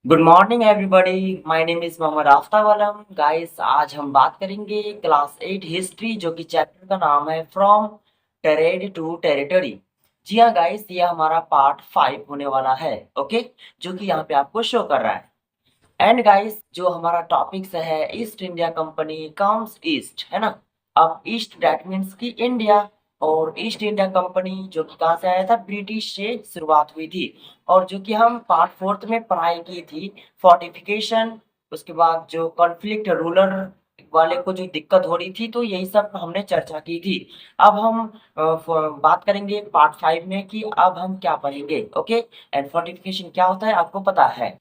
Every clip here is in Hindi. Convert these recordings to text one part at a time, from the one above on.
Good morning everybody. My name is Mohammad Aftab Alam. Guys, आज हम बात करेंगे क्लास 8 हिस्ट्री, जो कि चैप्टर का नाम है फ्रॉम टेरेड टू टेरिटरी। जी हाँ गाइस, ये हमारा पार्ट 5 होने वाला है। ओके, जो कि यहाँ पे आपको शो कर रहा है। एंड गाइस, जो हमारा टॉपिक्स है, East India company comes east, है ना। अब ईस्ट दैट मीन्स की इंडिया, और ईस्ट इंडिया कंपनी जो कि कहाँ से आया था, ब्रिटिश से शुरुआत हुई थी। और जो कि हम पार्ट फोर्थ में पढ़ाई की थी, फोर्टिफिकेशन, उसके बाद जो कॉन्फ्लिक्ट रूलर वाले को जो दिक्कत हो रही थी, तो यही सब हमने चर्चा की थी। अब हम बात करेंगे पार्ट 5 में कि अब हम क्या पढ़ेंगे। ओके, एंड फोर्टिफिकेशन क्या होता है आपको पता है।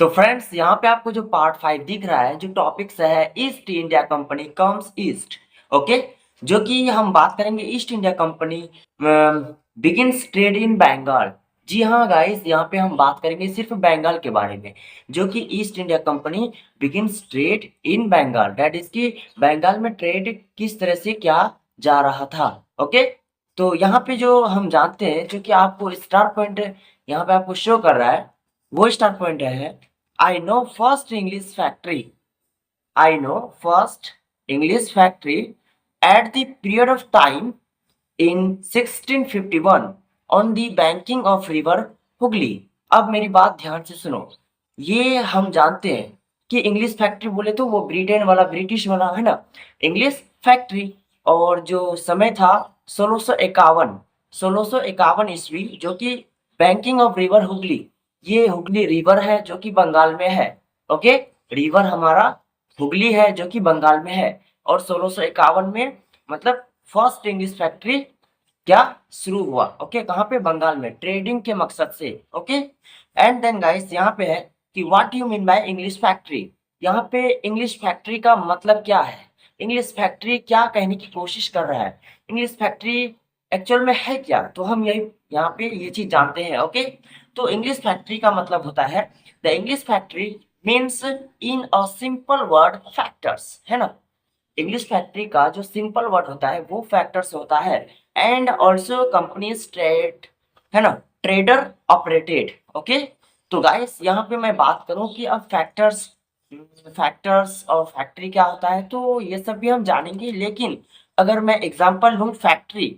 तो फ्रेंड्स, यहाँ पे आपको जो पार्ट 5 दिख रहा है, जो टॉपिक्स है, East India company comes east. Okay, जो कि हम बात करेंगे East India company begins trade in Bengal. जी हाँ गाइस, यहाँ पे हम बात करेंगे सिर्फ बंगाल के बारे में। जो कि East India company begins trade in Bengal, that is कि बंगाल में ट्रेड किस तरह से किया जा रहा था। ओके, तो यहाँ पे जो हम जानते हैं, जो कि आपको स्टार पॉइंट यहाँ पे आपको शो कर रहा है, वो स्टार पॉइंट है, I know first English factory. I know first English factory at the period of time in 1651 on the banking of river Hooghly. अब मेरी बात ध्यान से सुनो। ये हम जानते हैं कि इंग्लिश फैक्ट्री बोले तो वो ब्रिटेन वाला, ब्रिटिश वाला, है ना, इंग्लिश फैक्ट्री। और जो समय था 1651, 1651 ईस्वी, जो कि बैंकिंग ऑफ रिवर हुगली, ये हुगली रिवर है जो कि बंगाल में है। ओके, रिवर हमारा हुगली है जो कि बंगाल में है। और 1651 में मतलब फर्स्ट इंग्लिश फैक्ट्री क्या शुरू हुआ। ओके, कहाँ पे, बंगाल में, ट्रेडिंग के मकसद से। ओके, एंड देन गाइस, यहाँ पे है कि what you mean by English factory. यहाँ पे इंग्लिश फैक्ट्री का मतलब क्या है, इंग्लिश फैक्ट्री क्या कहने की कोशिश कर रहा है, इंग्लिश फैक्ट्री एक्चुअल में है क्या, तो हम यही यहाँ पे ये चीज जानते हैं। ओके, तो इंग्लिश फैक्ट्री का मतलब होता है, the English factory means in a simple word factors, है ना। इंग्लिश फैक्ट्री का जो सिंपल वर्ड होता है वो फैक्टर्स होता है। एंड ऑल्सो कंपनीज ट्रेड, है ना, ट्रेडर ऑपरेटेड। ओके, तो गाइस यहाँ पे मैं बात करूं कि अब फैक्टर्स, फैक्टर्स और फैक्ट्री क्या होता है, तो ये सब भी हम जानेंगे। लेकिन अगर मैं एग्जांपल लूं, फैक्ट्री,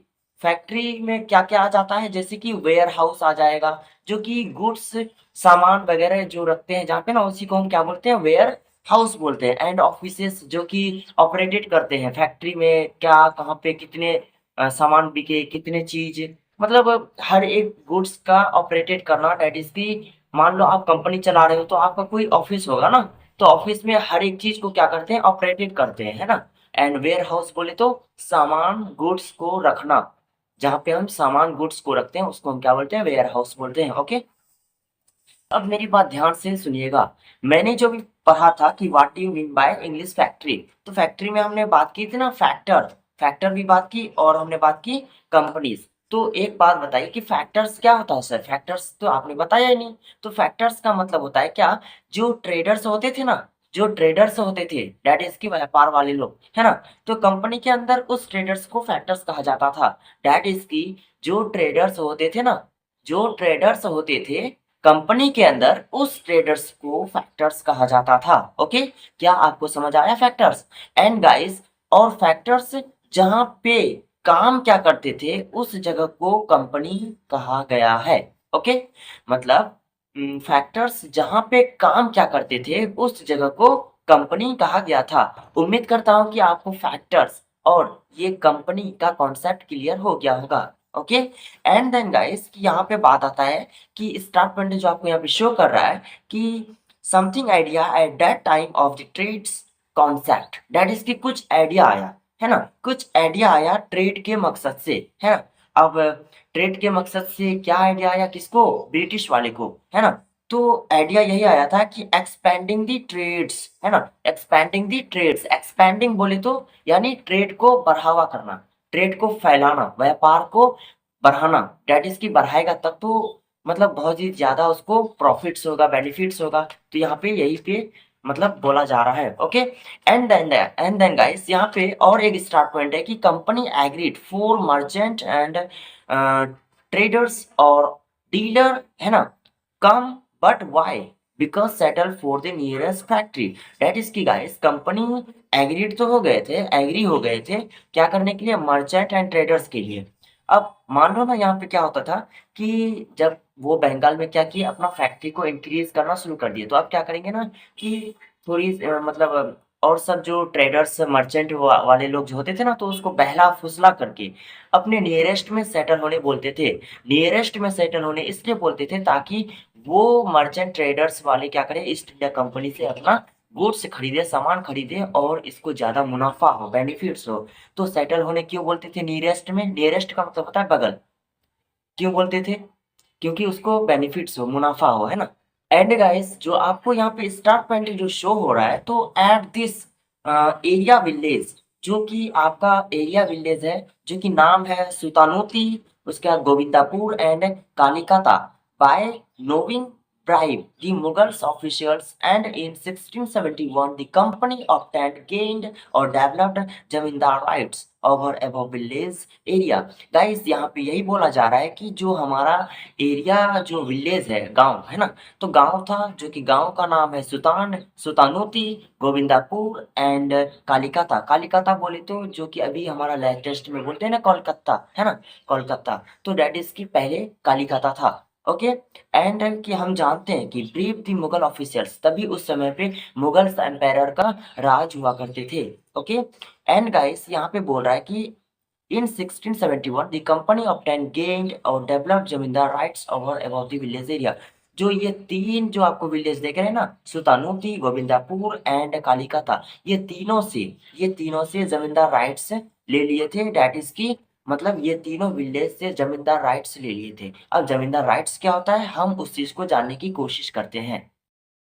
फैक्ट्री में क्या क्या आ जाता है, जैसे कि वेयर हाउस आ जाएगा, जो कि गुड्स, सामान वगैरह जो रखते हैं जहाँ पे ना, उसी को हम क्या बोलते हैं, वेयर हाउस बोलते हैं। एंड ऑफिसेस जो कि ऑपरेटेड करते हैं फैक्ट्री में, क्या कहाँ पे कितने सामान बिके, कितने चीज, मतलब हर एक गुड्स का ऑपरेटेड करना, डेट इज की, मान लो आप कंपनी चला रहे हो तो आपका कोई ऑफिस होगा ना, तो ऑफिस में हर एक चीज को क्या करते हैं, ऑपरेटेड करते हैं, है ना। एंड वेयर हाउस बोले तो सामान गुड्स को रखना, जहाँ पे हम सामान गुड्स को रखते हैं उसको हम क्या बोलते हैं, वेयर हाउस बोलते हैं। ओके, अब मेरी बात ध्यान से सुनिएगा। मैंने जो भी पढ़ा था कि what you mean by English factory, तो फैक्ट्री में हमने बात की थी ना, फैक्टर, फैक्टर भी बात की, और हमने बात की कंपनीज। तो एक बात बताइए कि फैक्टर्स क्या होता है सर, फैक्टर्स तो आपने बताया ही नहीं। तो फैक्टर्स का मतलब होता है क्या, जो ट्रेडर्स होते थे ना, जो ट्रेडर्स होते थे, दैट इज की व्यापार वाले लोग, है ना, तो कंपनी के अंदर उस ट्रेडर्स को फैक्टर्स कहा जाता था। दैट इज की, जो ट्रेडर्स होते थे ना, जो ट्रेडर्स होते थे कंपनी के अंदर, उस ट्रेडर्स को फैक्टर्स कहा जाता था। ओके, क्या आपको समझ आया फैक्टर्स। एंड गाइस, और फैक्टर्स जहां पे काम क्या करते थे, उस जगह को कंपनी कहा गया है। ओके, मतलब फैक्टर्स जहां पे काम क्या करते थे, उस जगह को कंपनी कहा गया था। उम्मीद करता हूं कि आपको फैक्टर्स और ये कंपनी का कॉन्सेप्ट क्लियर हो गया होगा। ओके, एंड देन गाइस, यहाँ पे बात आता है कि स्टार्ट पॉइंट जो आपको यहाँ पे शो कर रहा है कि something idea at that time of the trades concept, that is कि कुछ आइडिया आया, है ना, कुछ आइडिया आया ट्रेड के मकसद से, है ना। अब ट्रेड के मकसद से क्या आइडिया आया, किसको, ब्रिटिश वाले को, है ना। तो आइडिया यही आया था कि एक्सपेंडिंग दी ट्रेड्स, है ना, एक्सपेंडिंग दी ट्रेड्स, एक्सपेंडिंग बोले तो यानी ट्रेड को बढ़ावा करना, ट्रेड को फैलाना, व्यापार को बढ़ाना, डेट इज की बढ़ाएगा तब तो मतलब बहुत ही ज्यादा उसको प्रॉफिट्स होगा, बेनिफिट्स होगा। तो यहाँ पे यही पे मतलब बोला जा रहा है। ओके, एंड देन गाइस, यहाँ पे और एक स्टार्ट पॉइंट है कि company agreed for merchant and traders और डीलर, है ना, come, but why, because settle for the nearest factory. That is की गाइस कंपनी एग्रीड तो हो गए थे, एग्री हो गए थे क्या करने के लिए, मर्चेंट एंड ट्रेडर्स के लिए। अब मान लो ना यहाँ पे क्या होता था कि जब वो बंगाल में क्या किए, अपना फैक्ट्री को इंक्रीज करना शुरू कर दिए, तो अब क्या करेंगे ना कि थोड़ी मतलब और सब जो ट्रेडर्स मर्चेंट वाले लोग जो होते थे ना, तो उसको बहला फुसला करके अपने नियरेस्ट में सेटल होने बोलते थे। नियरेस्ट में सेटल होने इसलिए बोलते थे ताकि वो मर्चेंट ट्रेडर्स वाले क्या करें, ईस्ट इंडिया कंपनी से अपना गुड्स खरीदे, सामान खरीदे और इसको ज्यादा मुनाफा हो, बेनिफिट्स हो। तो सेटल होने क्यों बोलते थे नियरेस्ट में? नियरेस्ट का मतलब होता है बगल। क्यों बोलते थे? क्योंकि उसको बेनिफिट्स हो, मुनाफा हो, है ना। एंड गाइस जो आपको यहाँ पे स्टार पॉइंट जो शो हो रहा है, तो एट दिस एरिया विलेज, जो कि आपका एरिया विलेज है, जो कि नाम है सुतानुती, उसके बाद गोविंदापुर एंड कालिकाता, बाय नोविन bribe the Mughals officials, and in 1671 the company obtained, gained or developed जमींदार rights over above village area। Guys यहाँ पे यही बोला जा रहा है कि जो हमारा एरिया, जो विलेज है, गांव है ना, तो गांव था, जो कि गांव का नाम है सुतानुती, गोविंदापुर एंड कालिकाता। कालिकाता बोले तो जो कि अभी हमारा लेटेस्ट में बोलते हैं ना कोलकाता, है ना, कोलकाता, तो डेट इज की पहले कालिकाता था। ओके। एंड कि हम जानते हैं कि ब्रीफ दी मुगल ऑफिशियल्स, तभी उस समय पे मुगल एम्पायर का राज हुआ करते थे। ओके। एंड गाइस यहाँ पे बोल रहा है कि इन 1671 the company obtained, gained और developed जमींदार rights over above the village area। जो ये तीन जो आपको विलेज देख रहे हैं ना, सुतानुती, गोविंदापुर एंड कालिकाता, ये तीनों से जमींदार राइट्स ले लिए थे। डेट इज की मतलब ये तीनों विलेज से जमींदार राइट्स ले लिए थे। अब जमींदार राइट्स क्या होता है, हम उस चीज को जानने की कोशिश करते हैं।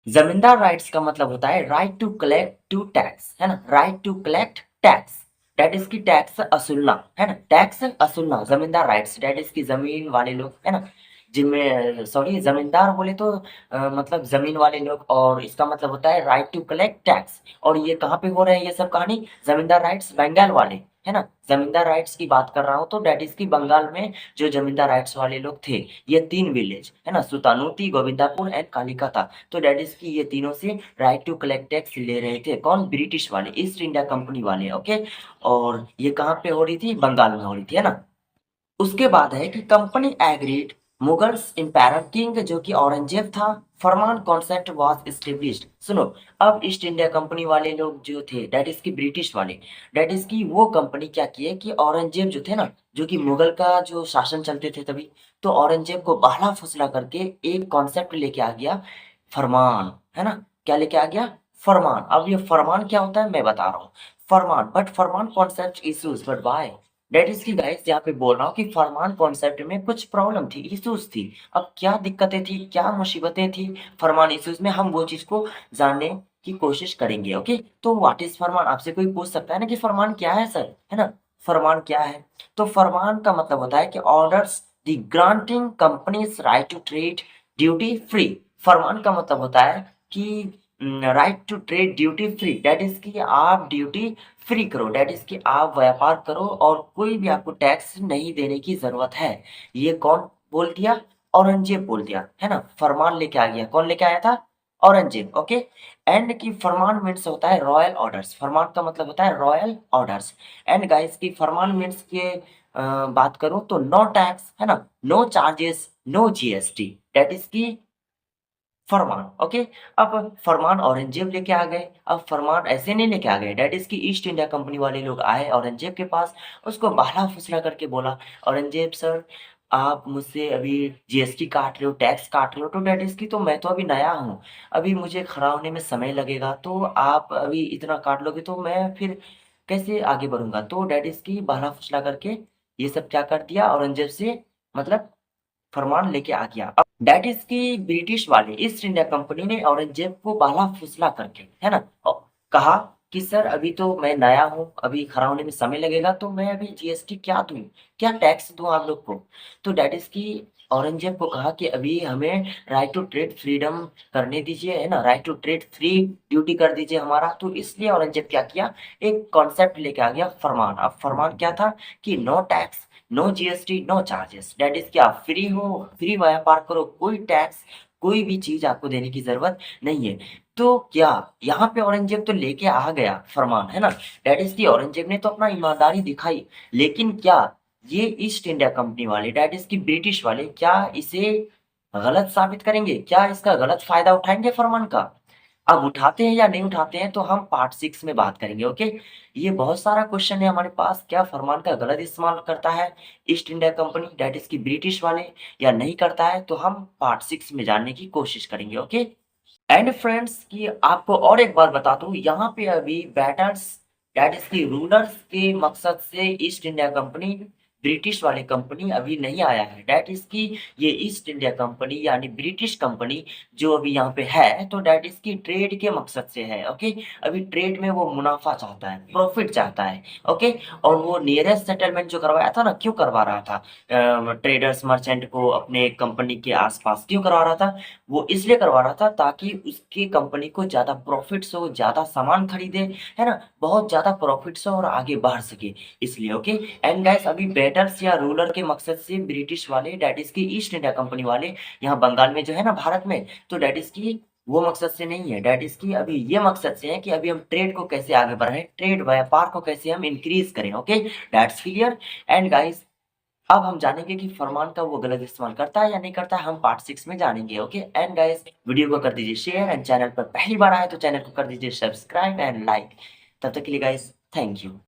जमींदार राइट्स का मतलब होता है right to collect to tax, है ना, right to collect tax. That is की टैक्स असूलना, है ना, टैक्स असूलना, जमींदार राइट्स, डेट इज की जमीन वाले लोग, है ना, जिनमें सॉरी जमींदार बोले तो मतलब जमीन वाले लोग, और इसका मतलब होता है राइट टू कलेक्ट टैक्स। और ये कहाँ पे हो रहे हैं ये सब कहानी, जमींदार राइट्स बंगाल वाले, है ना, जमींदार राइट्स की बात कर रहा हूँ, तो डेट इज की बंगाल में जो जमींदार राइट्स वाले लोग थे, ये तीन विलेज, है ना, सुतानुती, गोविंदापुर एंड कालिकाता, तो डेट इज की ये तीनों से राइट टू कलेक्ट टैक्स ले रहे थे। कौन? ब्रिटिश वाले, ईस्ट इंडिया कंपनी वाले। ओके। और ये कहाँ पे हो रही थी? बंगाल में हो रही थी, है ना। उसके बाद है कि company agreed, Mughals empire king जो कि औरंगजेब था, फरमान कॉन्सेप्ट वाज एस्टेब्लिश्ड। सुनो, अब ईस्ट इंडिया कंपनी वाले लोग जो थे, डेट इज की ब्रिटिश वाले, डेट इज की वो कंपनी क्या किए कि औरंगजेब जो थे ना, जो कि मुगल का जो शासन चलते थे तभी, तो औरंगजेब को बहला फुसला करके एक कॉन्सेप्ट लेके आ गया, फरमान, है ना। क्या लेके आ गया? फरमान। अब ये फरमान क्या होता है मैं बता रहा हूँ। फरमान, बट फरमान concept issues, but why? That is की गाइस यहाँ पे बोल रहा हूँ कि फरमान कॉन्सेप्ट में कुछ प्रॉब्लम थी, इश्यूज थी। अब क्या दिक्कतें थी, क्या मुसीबतें थी फरमान इश्यूज में, हम वो चीज को जानने की कोशिश करेंगे। ओके। तो व्हाट इज फरमान? आपसे कोई पूछ सकता है ना कि फरमान क्या है सर, है ना, फरमान क्या है? तो फरमान का मतलब होता है कि orders the granting companies right to trade duty free. फरमान का मतलब होता है कि right to trade duty free, that is की आप ड्यूटी फ्री करो, डेट इज कि आप व्यापार करो और कोई भी आपको टैक्स नहीं देने की जरूरत है। ये कौन बोल दिया? औरंगजेब बोल दिया, है ना। फरमान लेके आ गया, कौन लेके आया था? औरंगजेब। ओके। एंड की फरमान मीन्स होता है रॉयल ऑर्डर्स, फरमान का मतलब होता है रॉयल ऑर्डर्स। एंड गाइस की फरमान मीन्स के बात करूं तो नो टैक्स, है ना, no charges, no GST, that is की फरमान। ओके। अब फरमान औरंगजेब लेके आ गए। अब फरमान ऐसे नहीं लेके आ गए, डेट इज की ईस्ट इंडिया कंपनी वाले लोग आए औरंगजेब के पास, उसको बहला फुसला करके बोला, औरंगजेब सर आप मुझसे अभी जीएसटी काट रहे हो, टैक्स काट रहे हो, तो डेट इज की तो मैं तो अभी नया हूँ, अभी मुझे खड़ा होने में समय लगेगा, तो आप अभी इतना काट लोगे तो मैं फिर कैसे आगे बढ़ूंगा? तो डेट इज की बहला फुसला करके ये सब क्या कर दिया औरंगजेब से, मतलब फरमान लेके आ गया। अब दैट इज की ब्रिटिश वाले ईस्ट इंडिया कंपनी ने औरंगजेब को बाला फुसला करके, है ना, कहा कि सर अभी तो मैं नया हूँ, अभी खड़ा होने में समय लगेगा, तो मैं अभी जीएसटी क्या दूं, क्या टैक्स दूं आप लोग को? तो दैट इज की औरंगजेब को कहा कि अभी हमें राइट टू ट्रेड फ्रीडम करने दीजिए, है ना, right to trade free duty कर दीजिए हमारा। तो इसलिए औरंगजेब क्या किया, एक कॉन्सेप्ट लेके आ गया, फरमान। अब फरमान क्या था कि no tax, no GST, no charges, that is क्या, फ्री हो, फ्री व्यापार करो, कोई टैक्स, कोई भी चीज़ आपको देने की ज़रूरत नहीं है। तो क्या यहाँ पे औरंगज़ेब तो लेके आ गया फरमान, है ना? दैट इज़ कि औरंगज़ेब ने तो अपना ईमानदारी दिखाई, लेकिन क्या ये ईस्ट इंडिया कंपनी वाले दैट इज़ कि ब्रिटिश वाले क्या इसे गलत साबित करेंगे? क्या इसका गलत फ़ायदा उठाएँगे फरमान का? अब उठाते हैं या नहीं उठाते हैं तो हम पार्ट 6 में बात करेंगे, ओके? ये बहुत सारा क्वेश्चन है हमारे पास, क्या फरमान का गलत इस्तेमाल करता है East India company that is कि ब्रिटिश वाले या नहीं करता है? तो हम पार्ट 6 में जानने की कोशिश करेंगे, ओके? एंड फ्रेंड्स कि आपको और एक बात बता दूँ, यहाँ पे अभी बैटर्स दैट इज़ कि रूलर्स के मकसद से ईस्ट इंडिया कंपनी, ब्रिटिश वाली कंपनी अभी नहीं आया है। दैट इज़ कि ये ईस्ट इंडिया कंपनी यानी ब्रिटिश कंपनी जो अभी यहाँ पे है, तो दैट इज़ कि ट्रेड के मकसद से है, ओके? अभी ट्रेड में वो मुनाफ़ा चाहता है, प्रॉफ़िट चाहता है, ओके? और वो नियरेस्ट सेटलमेंट जो करवाया था ना, क्यों करवा रहा था? ट्रेडर्स, मर्चेंट को अपने कंपनी के आस-पास क्यों करवा रहा था? वो इसलिए करवा रहा था ताकि उसकी कंपनी को ज़्यादा प्रॉफ़िट्स हो, ज़्यादा सामान खरीदे, है ना? बहुत ज़्यादा प्रॉफ़िट्स हो और आगे बढ़ सके, इसलिए ओके? एंड गाइस अभी बेटर्स या रूलर के मकसद से ब्रिटिश वाले दैट इज़ कि ईस्ट इंडिया कंपनी वाले यहाँ बंगाल में जो है ना भारत में, तो दैट इज़ कि वो मकसद से नहीं है, दैट इज़ कि अभी ये मकसद से है कि अभी हम ट्रेड को कैसे आगे बढ़ाएँ, ट्रेड व्यापार को कैसे हम इंक्रीज़ करें, okay? That's clear and guys अब हम जानेंगे कि फरमान का वो गलत इस्तेमाल करता है या नहीं करता है, हम पार्ट 6 में जानेंगे, ओके? एंड गाइस वीडियो को कर दीजिए शेयर एंड चैनल पर पहली बार आए तो चैनल को कर दीजिए सब्सक्राइब एंड लाइक। तब तक के लिए गाइस थैंक यू।